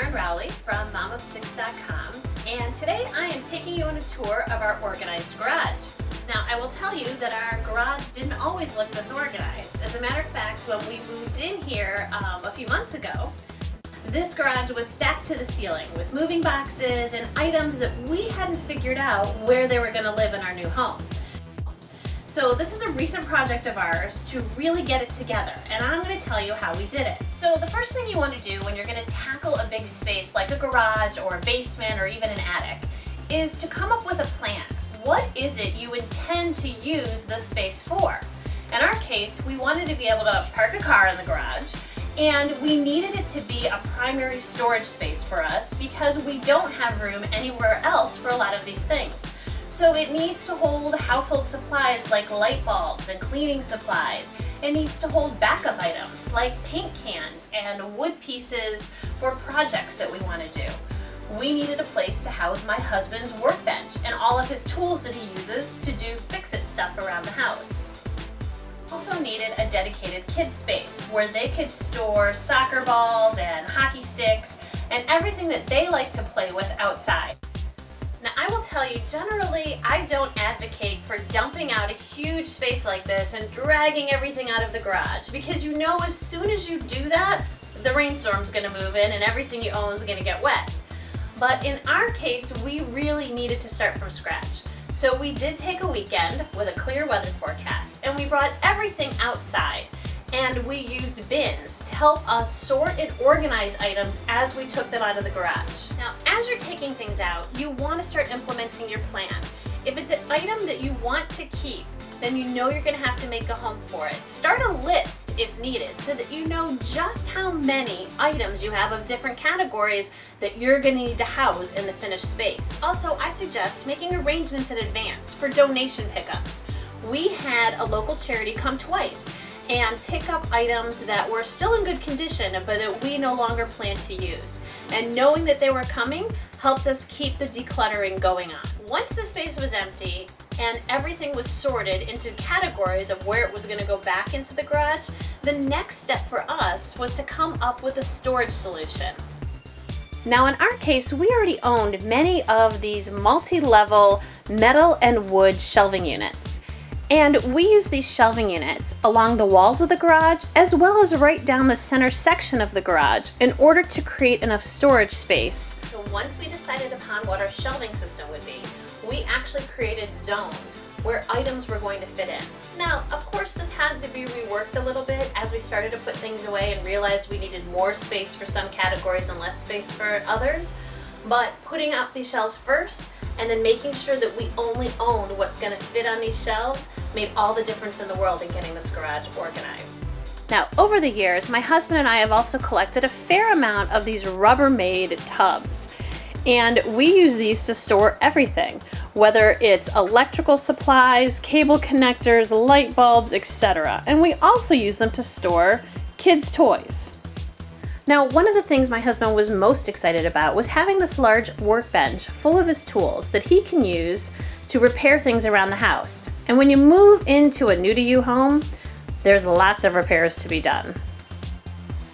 Karen Rowley from momofsix.com, and today I am taking you on a tour of our organized garage. Now, I will tell you that our garage didn't always look this organized. As a matter of fact, when we moved in here a few months ago, this garage was stacked to the ceiling with moving boxes and items that we hadn't figured out where they were going to live in our new home. So this is a recent project of ours to really get it together, and I'm going to tell you how we did it. So the first thing you want to do when you're going to tackle a big space like a garage or a basement or even an attic is to come up with a plan. What is it you intend to use this space for? In our case, we wanted to be able to park a car in the garage, and we needed it to be a primary storage space for us because we don't have room anywhere else for a lot of these things. So it needs to hold household supplies like light bulbs and cleaning supplies. It needs to hold backup items like paint cans and wood pieces for projects that we want to do. We needed a place to house my husband's workbench and all of his tools that he uses to do fix-it stuff around the house. Also needed a dedicated kids space where they could store soccer balls and hockey sticks and everything that they like to play with outside. Now, I will tell you, generally, I don't advocate for dumping out a huge space like this and dragging everything out of the garage, because you know as soon as you do that, the rainstorm's going to move in and everything you own is going to get wet. But in our case, we really needed to start from scratch. So we did take a weekend with a clear weather forecast, and we brought everything outside. And we used bins to help us sort and organize items as we took them out of the garage. Now, as you're taking things out, you want to start implementing your plan. If it's an item that you want to keep, then you know you're going to have to make a home for it. Start a list if needed so that you know just how many items you have of different categories that you're going to need to house in the finished space. Also, I suggest making arrangements in advance for donation pickups. We had a local charity come twice and pick up items that were still in good condition but that we no longer plan to use. And knowing that they were coming helped us keep the decluttering going on. Once the space was empty and everything was sorted into categories of where it was going to go back into the garage, the next step for us was to come up with a storage solution. Now, in our case, we already owned many of these multi-level metal and wood shelving units. And we use these shelving units along the walls of the garage as well as right down the center section of the garage in order to create enough storage space. So once we decided upon what our shelving system would be, we actually created zones where items were going to fit in. Now, of course, this had to be reworked a little bit as we started to put things away and realized we needed more space for some categories and less space for others. But putting up these shelves first and then making sure that we only owned what's going to fit on these shelves made all the difference in the world in getting this garage organized. Now, over the years, my husband and I have also collected a fair amount of these Rubbermaid tubs. And we use these to store everything, whether it's electrical supplies, cable connectors, light bulbs, etc. And we also use them to store kids' toys. Now, one of the things my husband was most excited about was having this large workbench full of his tools that he can use to repair things around the house. And when you move into a new-to-you home, there's lots of repairs to be done.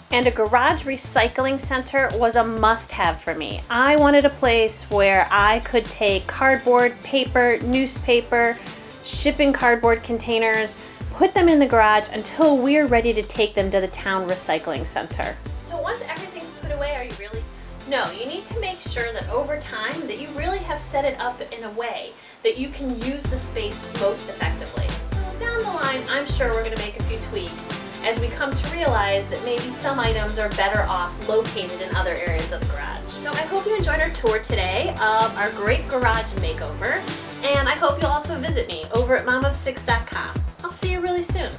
And a garage recycling center was a must-have for me. I wanted a place where I could take cardboard, paper, newspaper, shipping cardboard containers, put them in the garage until we're ready to take them to the town recycling center. So once everything's put away, are you really? No, you need to make sure that over time that you really have set it up in a way that you can use the space most effectively. So down the line, I'm sure we're going to make a few tweaks as we come to realize that maybe some items are better off located in other areas of the garage. So I hope you enjoyed our tour today of our great garage makeover, and I hope you'll also visit me over at momofsix.com. I'll see you really soon.